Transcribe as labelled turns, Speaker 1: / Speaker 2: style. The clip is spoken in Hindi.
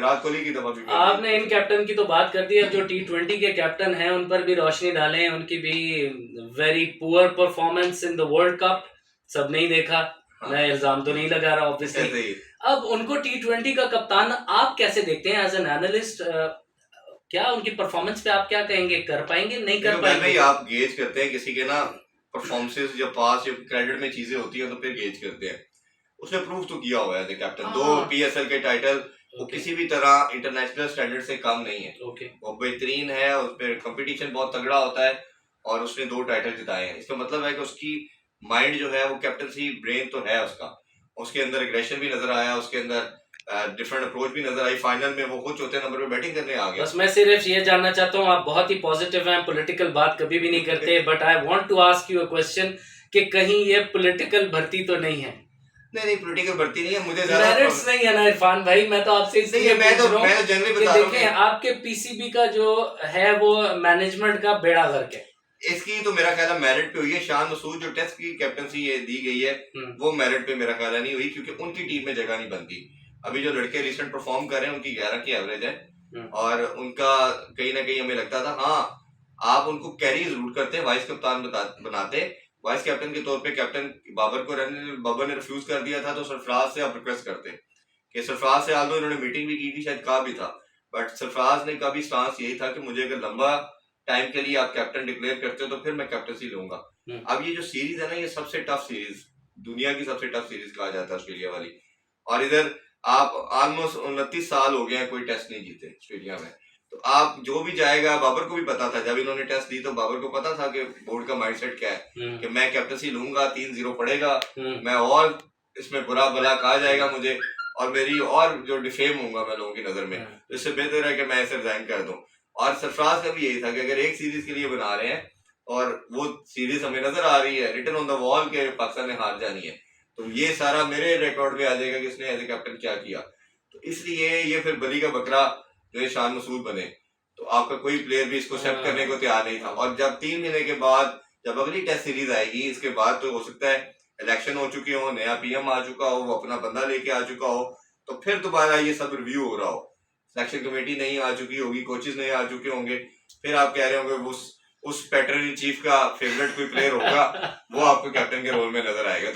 Speaker 1: विराट कोहली की दफा भी
Speaker 2: आपने इन कैप्टन की तो बात कर दी, अब जो T20 के कैप्टन हैं उन पर भी रोशनी डालें। उनकी भी very poor performance in the world cup, सबने ही देखा। मैं इल्जाम तो नहीं लगा रहा ऑब्वियसली। अब उनको T20 का कप्तान आप कैसे देखते हैं एज एन एनालिस्ट? क्या उनकी परफॉर्मेंस पे आप क्या कहेंगे, कर पाएंगे नहीं कर पाएंगे?
Speaker 1: आप गेज करते हैं किसी के ना परफॉर्मेंसेस जब पास या क्रेडिट में चीजें होती हैं तो फिर गेज करते हैं। उसने प्रूव तो किया हुआ है कैप्टन, 2 PSL के टाइटल, वो किसी भी तरह इंटरनेशनल स्टैंडर्ड से कम नहीं है। वो बेहतरीन है, उस पर कंपटीशन बहुत तगड़ा होता है और उसने 2 टाइटल जिताए हैं। इसका मतलब है कि उसकी माइंड जो है वो कैप्टनसी ब्रेन तो है उसका, उसके अंदर एग्रेशन भी नजर आया, उसके अंदर डिफरेंट अप्रोच भी नजर आई। फाइनल में वो खुद चौथे नंबर पे बैटिंग करने आ गया।
Speaker 2: बस मैं सिर्फ ये जानना चाहता हूँ, आप बहुत ही पॉजिटिव हैं, पॉलिटिकल बात कभी भी नहीं करते, but I want to ask you a question कि कहीं ये पॉलिटिकल भर्ती तो नहीं है?
Speaker 1: नहीं पॉलिटिकल भर्ती नहीं है, मुझे
Speaker 2: मेरिट्स नहीं है ना इरफान भाई, मैं तो आपसे इसलिए
Speaker 1: मैं तो जनरली बता रहा हूं।
Speaker 2: देखें आपके पीसीबी का जो है वो मैनेजमेंट का बेड़ा गर्क है।
Speaker 1: इसकी तो मेरा ख्याल है मेरिट पे हुई है। शान मसूद जो टेस्ट की कैप्टनसी ये दी गई है वो मेरिट पे मेरा ख्याल नहीं हुई, क्योंकि उनकी टीम में जगह नहीं बनती। अभी जो लड़के रिसेंट परफॉर्म कर रहे हैं उनकी 11 की एवरेज है और उनका कहीं ना कहीं हमें लगता था हाँ आप उनको कैरी जरूर करते, वाइस कप्तान बनाते। वाइस कैप्टन के तौर पे कैप्टन बाबर को बाबर ने रिफ्यूज कर दिया था, तो सरफराज से आप रिक्वेस्ट करते कि सरफराज से आल्दो इन्होंने मीटिंग भी की थी, शायद कहा भी था, बट सरफराज ने का भी स्टांस यही था कि मुझे अगर लंबा टाइम के लिए आप कैप्टन डिक्लेयर करते हो तो फिर मैं कैप्टनसी लूंगा। अब ये जो सीरीज है ना, ये सबसे टफ सीरीज, दुनिया की सबसे टफ सीरीज कहा जाता है ऑस्ट्रेलिया वाली। और इधर आप ऑलमोस्ट 29 साल हो गए हैं कोई टेस्ट नहीं जीते ऑस्ट्रेलिया में। तो आप जो भी जाएगा, बाबर को भी पता था जब इन्होंने टेस्ट दी, तो बाबर को पता था कि बोर्ड का माइंडसेट क्या है कि मैं कैप्टनसी लूंगा, 3-0 पड़ेगा, मैं और इसमें बुरा भला कहा जाएगा मुझे और मेरी और जो डिफेम होऊंगा मैं लोगों की नजर में, इससे बेहतर है कि मैं इसे रिजाइन कर दूं। और सरफराज का भी यही था कि अगर एक सीरीज के लिए बना रहे हैं और वो सीरीज हमें नजर आ रही है रिटन ऑन द वॉल के पाकिस्तान ने हार जानी है, तो ये सारा मेरे रिकॉर्ड में आ जाएगा कि इसने एज ए कैप्टन क्या किया। तो इसलिए ये फिर बली का बकरा जो है शान मसूद बने, तो आपका कोई प्लेयर भी इसको एक्सेप्ट करने को तैयार नहीं था। और जब 3 महीने के बाद जब अगली टेस्ट सीरीज आएगी, इसके बाद तो हो सकता है इलेक्शन हो चुके हो, नया PM आ चुका हो, वो अपना बंदा लेके आ चुका हो, तो फिर दोबारा ये सब रिव्यू हो रहा हो, सिलेक्शन कमेटी नहीं आ चुकी होगी, कोचेज नहीं आ चुके होंगे, फिर आप कह रहे होंगे उस पैटर्न चीफ का फेवरेट कोई प्लेयर होगा वो आपको कैप्टन के रोल में नजर आएगा। तो